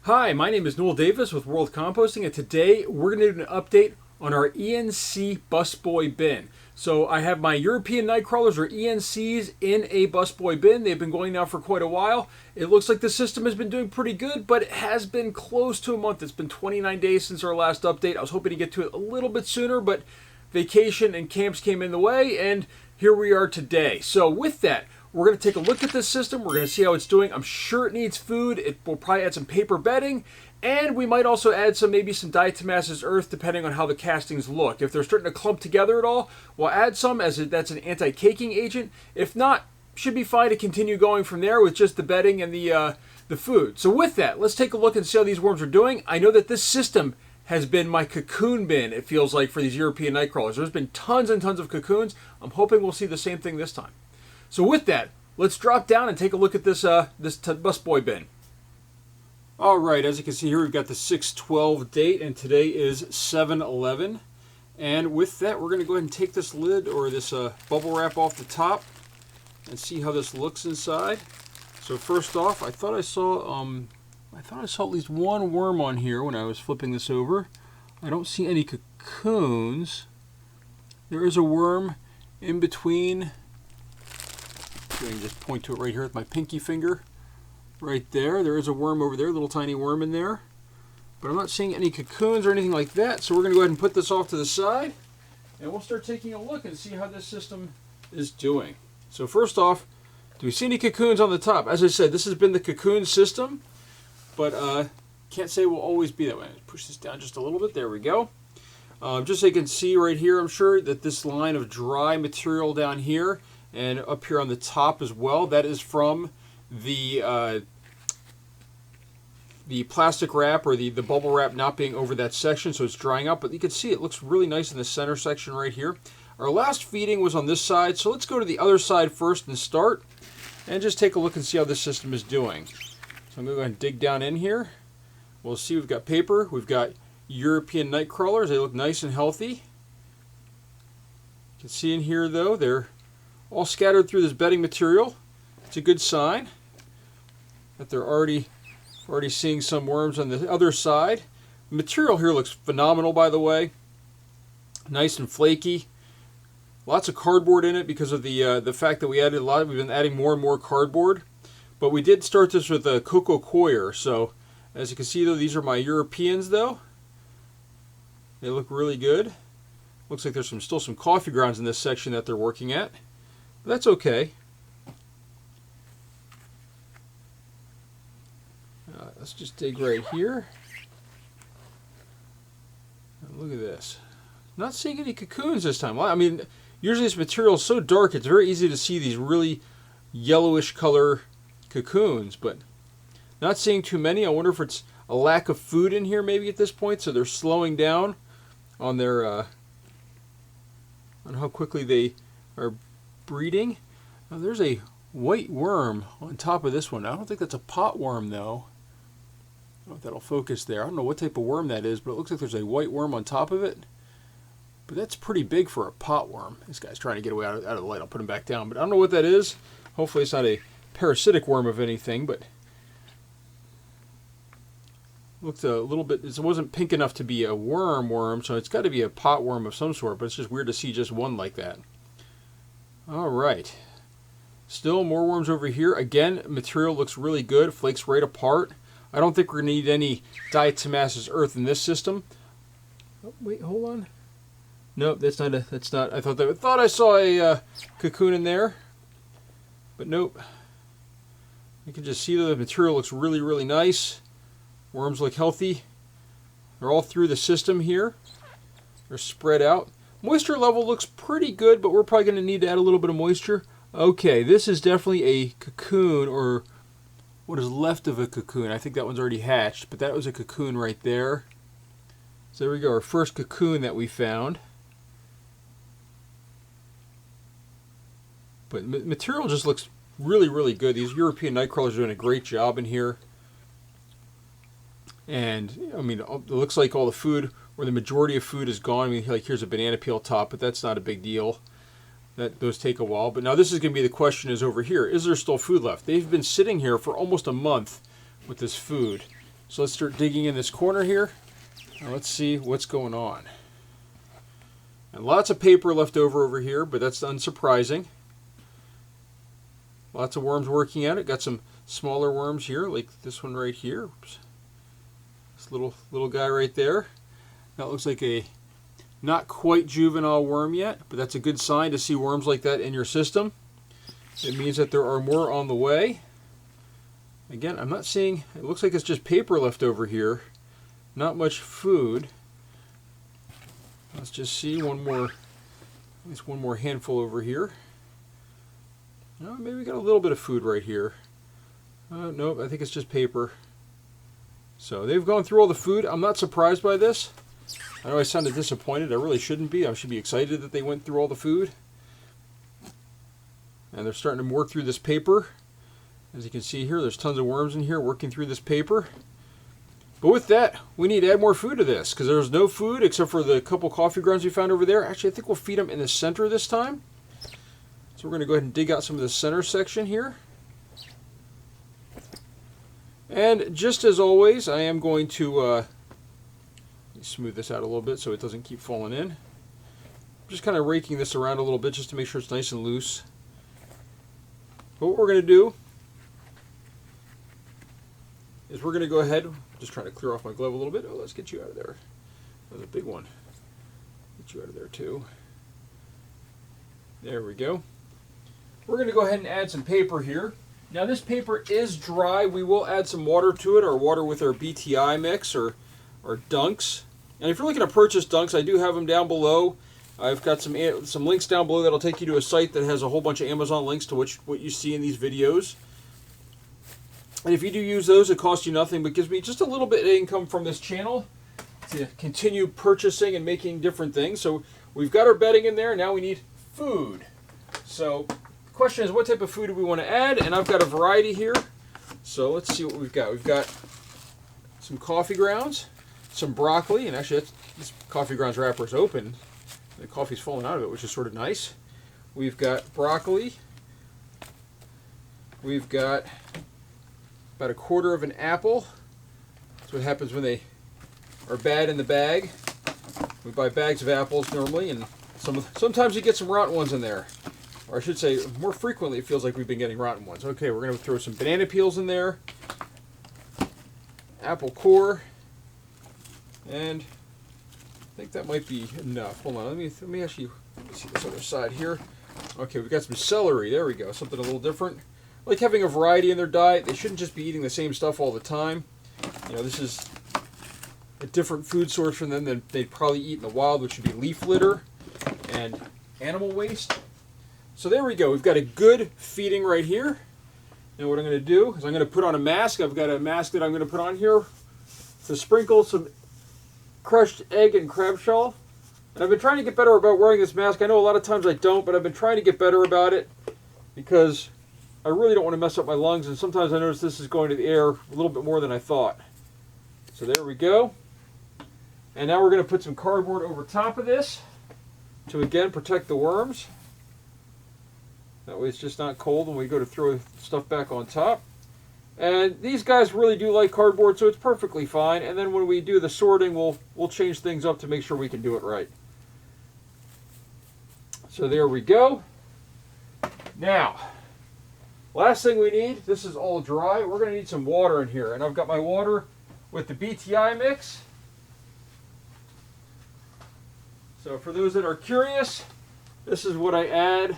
Hi, my name is Noel Davis with World Composting, and today we're going to do an update on our ENC busboy bin. So I have my European Nightcrawlers, or ENCs, in a busboy bin. They've been going now for quite a while. It looks like the system has been doing pretty good, but it has been close to a month. It's been 29 days since our last update. I was hoping to get to it a little bit sooner, but vacation and camps came in the way, and here we are today. So with that, we're going to take a look at this system. We're going to see how it's doing. I'm sure it needs food. It will probably add some paper bedding, and we might also add maybe some diatomaceous earth depending on how the castings look. If they're starting to clump together at all, we'll add some that's an anti-caking agent. If not, should be fine to continue going from there with just the bedding and the food. So with that, let's take a look and see how these worms are doing. I know that this system has been my cocoon bin, it feels like, for these European Nightcrawlers. There's been tons and tons of cocoons. I'm hoping we'll see the same thing this time. So with that, let's drop down and take a look at this busboy bin. All right, as you can see here, we've got the 6/12 date, and today is 7/11. And with that, we're going to go ahead and take this lid or this bubble wrap off the top and see how this looks inside. So first off, I thought I saw at least one worm on here when I was flipping this over. I don't see any cocoons. There is a worm in between. I can just point to it right here with my pinky finger. Right there. There is a worm over there, a little tiny worm in there. But I'm not seeing any cocoons or anything like that. So we're going to go ahead and put this off to the side. And we'll start taking a look and see how this system is doing. So first off, do we see any cocoons on the top? As I said, this has been the cocoon system. But can't say it will always be that way. Push this down just a little bit. There we go. Just so you can see right here, I'm sure that this line of dry material down here and up here on the top as well, that is from the plastic wrap or the bubble wrap not being over that section, so it's drying up. But you can see it looks really nice in the center section right here. Our last feeding was on this side, so let's go to the other side first and start and just take a look and see how this system is doing. So I'm going to go ahead and dig down in here. We'll see we've got paper, we've got European Nightcrawlers. They look nice and healthy. You can see in here though, they're all scattered through this bedding material. It's a good sign that they're already seeing some worms on the other side. The material here looks phenomenal, by the way. Nice and flaky. Lots of cardboard in it because of the fact that we added a lot. We've been adding more and more cardboard. But we did start this with a cocoa coir. So as you can see though, these are my Europeans though. They look really good. Looks like there's still some coffee grounds in this section that they're working at. But that's okay. Let's just dig right here. Look at this. Not seeing any cocoons this time. I mean, usually this material is so dark, it's very easy to see these really yellowish color cocoons, but not seeing too many. I wonder if it's a lack of food in here maybe at this point, so they're slowing down on their on how quickly they are breeding. Now, there's a white worm on top of this one. I don't think that's a pot worm though. I don't know if that'll focus there. I don't know what type of worm that is, but it looks like there's a white worm on top of it. But that's pretty big for a pot worm. This guy's trying to get away out of the light. I'll put him back down, but I don't know what that is. Hopefully it's not a parasitic worm of anything, but looked a little bit, it wasn't pink enough to be a worm, so it's got to be a pot worm of some sort, but it's just weird to see just one like that. All right. Still more worms over here. Again, material looks really good, flakes right apart. I don't think we're going to need any diatomaceous earth in this system. Oh, wait, hold on. Nope, that's not. I thought I saw a cocoon in there, but nope. You can just see that the material looks really, really nice. Worms look healthy. They're all through the system here. They're spread out. Moisture level looks pretty good, but we're probably going to need to add a little bit of moisture. Okay, this is definitely a cocoon, or what is left of a cocoon. I think that one's already hatched, but that was a cocoon right there. So there we go, our first cocoon that we found. But material just looks really, really good. These European Nightcrawlers are doing a great job in here. And, I mean, it looks like all the food, or the majority of food is gone. I mean, like here's a banana peel top, but that's not a big deal. Those take a while. But now this is going to be the question is over here. Is there still food left? They've been sitting here for almost a month with this food. So let's start digging in this corner here. And let's see what's going on. And lots of paper left over here, but that's unsurprising. Lots of worms working at it. Got some smaller worms here, like this one right here. Oops. This little guy right there. That looks like a not quite juvenile worm yet, but that's a good sign to see worms like that in your system. It means that there are more on the way. Again, I'm not seeing, it looks like it's just paper left over here. Not much food. Let's just see one more, at least one more handful over here. Oh, maybe we got a little bit of food right here. Nope, I think it's just paper. So they've gone through all the food. I'm not surprised by this. I know I sounded disappointed. I really shouldn't be. I should be excited that they went through all the food. And they're starting to work through this paper. As you can see here, there's tons of worms in here working through this paper. But with that, we need to add more food to this because there's no food except for the couple coffee grounds we found over there. Actually, I think we'll feed them in the center this time. So we're going to go ahead and dig out some of the center section here. And just as always, I am going to smooth this out a little bit so it doesn't keep falling in. Just kind of raking this around a little bit just to make sure it's nice and loose. But what we're going to do is we're going to go ahead, just trying to clear off my glove a little bit. Oh, let's get you out of there. That was a big one. Get you out of there too. There we go. We're going to go ahead and add some paper here. Now this paper is dry. We will add some water to it, or water with our BTI mix or dunks. And if you're looking to purchase dunks, I do have them down below. I've got some links down below that'll take you to a site that has a whole bunch of Amazon links to what you see in these videos. And if you do use those, it costs you nothing, but gives me just a little bit of income from this channel to continue purchasing and making different things. So we've got our bedding in there. Now we need food. So the question is, what type of food do we want to add? And I've got a variety here. So let's see what we've got. We've got some coffee grounds, some broccoli, and actually this coffee grounds wrapper is open. The coffee's falling out of it, which is sort of nice. We've got broccoli. We've got about a quarter of an apple. That's what happens when they are bad in the bag. We buy bags of apples normally, and sometimes you get some rotten ones in there. Or I should say, more frequently it feels like we've been getting rotten ones. Okay, we're going to throw some banana peels in there. Apple core. And I think that might be enough. Hold on, let me actually see this other side here. Okay, we've got some celery. There we go, something a little different. I like having a variety in their diet. They shouldn't just be eating the same stuff all the time. You know, this is a different food source from them than they'd probably eat in the wild, which would be leaf litter and animal waste. So there we go. We've got a good feeding right here. Now what I'm going to do is I'm going to put on a mask. I've got a mask that I'm going to put on here to sprinkle some crushed egg and crab shell. And I've been trying to get better about wearing this mask. I know a lot of times I don't, but I've been trying to get better about it because I really don't want to mess up my lungs, and sometimes I notice this is going to the air a little bit more than I thought. So there we go. And now we're going to put some cardboard over top of this to again protect the worms. That way it's just not cold when we go to throw stuff back on top. And these guys really do like cardboard, so it's perfectly fine. And then when we do the sorting, we'll change things up to make sure we can do it right. So there we go. Now, last thing we need, this is all dry, we're going to need some water in here. And I've got my water with the BTI mix. So for those that are curious, this is what I add.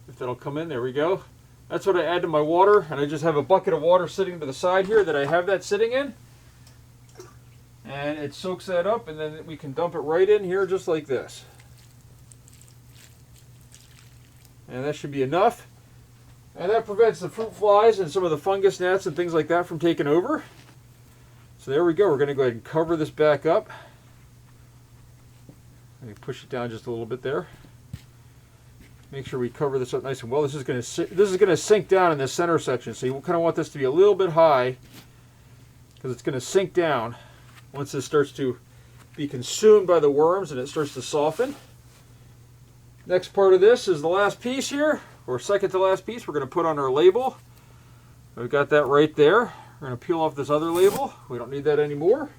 If that'll come in, there we go. That's what I add to my water, and I just have a bucket of water sitting to the side here that I have that sitting in. And it soaks that up, and then we can dump it right in here just like this. And that should be enough. And that prevents the fruit flies and some of the fungus gnats and things like that from taking over. So there we go. We're going to go ahead and cover this back up. Let me push it down just a little bit there. Make sure we cover this up nice and well. This is going to sink down in the center section, so you kind of want this to be a little bit high because it's going to sink down once this starts to be consumed by the worms and it starts to soften. Next part of this is the last piece here, or second to last piece. We're going to put on our label. We've got that right there, We're going to peel off this other label. We don't need that anymore.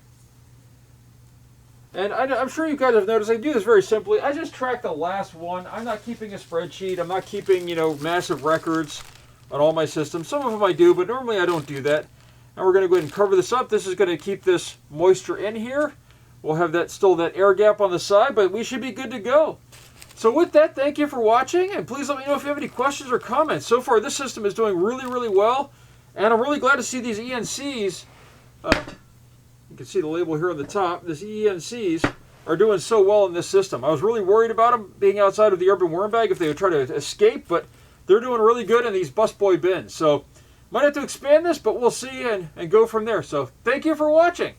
And I'm sure you guys have noticed, I do this very simply. I just track the last one. I'm not keeping a spreadsheet. I'm not keeping, massive records on all my systems. Some of them I do, but normally I don't do that. Now we're going to go ahead and cover this up. This is going to keep this moisture in here. We'll have that air gap on the side, but we should be good to go. So with that, thank you for watching, and please let me know if you have any questions or comments. So far, this system is doing really, really well, and I'm really glad to see these ENCs. You can see the label here on the top. These ENCs are doing so well in this system. I was really worried about them being outside of the urban worm bag if they would try to escape, but they're doing really good in these busboy bins. So might have to expand this, but we'll see and go from there. So thank you for watching.